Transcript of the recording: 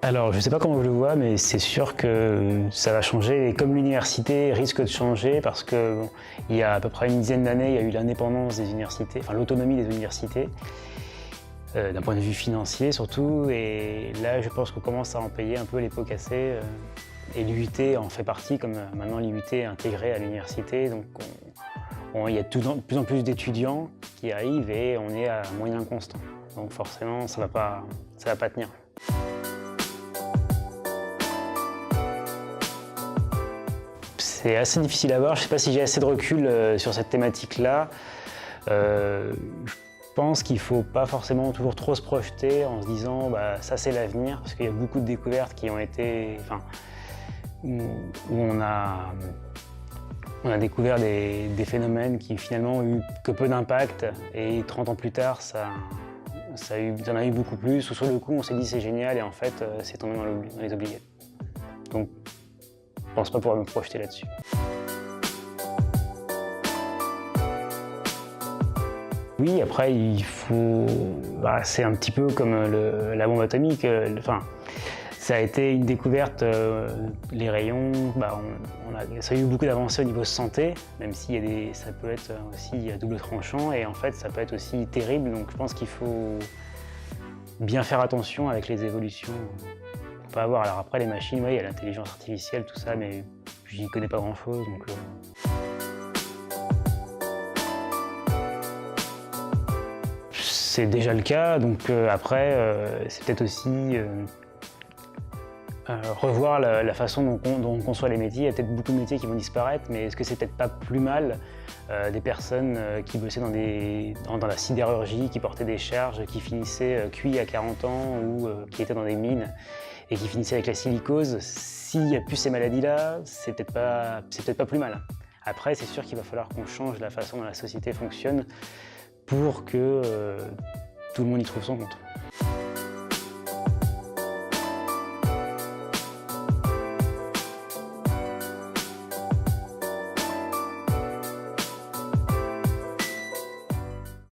Alors, je ne sais pas comment je le vois, mais c'est sûr que ça va changer. Et comme l'université risque de changer, parce que il y a à peu près une dizaine d'années, il y a eu l'indépendance des universités, enfin l'autonomie des universités, d'un point de vue financier surtout. Et là, je pense qu'on commence à en payer un peu les pots cassés. Et l'UT en fait partie, comme maintenant l'UT est intégrée à l'université. Donc, il y a de plus en plus d'étudiants qui arrivent et on est à moyen constant. Donc forcément, ça va pas tenir. C'est assez difficile à voir. Je ne sais pas si j'ai assez de recul sur cette thématique-là. Je pense qu'il ne faut pas forcément toujours trop se projeter en se disant ça c'est l'avenir, parce qu'il y a beaucoup de découvertes qui ont été, où on a découvert des phénomènes qui finalement ont eu que peu d'impact, et 30 ans plus tard, ça en a eu beaucoup plus, ou sur le coup on s'est dit c'est génial et en fait c'est tombé dans les oubliettes. Donc je pense pas pouvoir me projeter là-dessus. Oui, après il faut, c'est un petit peu comme la bombe atomique. Ça a été une découverte, les rayons, ça a eu beaucoup d'avancées au niveau santé, même si ça peut être aussi à double tranchant, et en fait ça peut être aussi terrible, donc je pense qu'il faut bien faire attention avec les évolutions qu'on peut avoir. Alors après les machines, oui, il y a l'intelligence artificielle, tout ça, mais j'y connais pas grand-chose. C'est déjà le cas, donc après c'est peut-être aussi revoir la façon dont on conçoit les métiers. Il y a peut-être beaucoup de métiers qui vont disparaître, mais est-ce que c'est peut-être pas plus mal des personnes qui bossaient dans la sidérurgie, qui portaient des charges, qui finissaient cuits à 40 ans ou qui étaient dans des mines et qui finissaient avec la silicose? S'il n'y a plus ces maladies-là, c'est peut-être pas plus mal. Après, c'est sûr qu'il va falloir qu'on change la façon dont la société fonctionne pour que tout le monde y trouve son compte.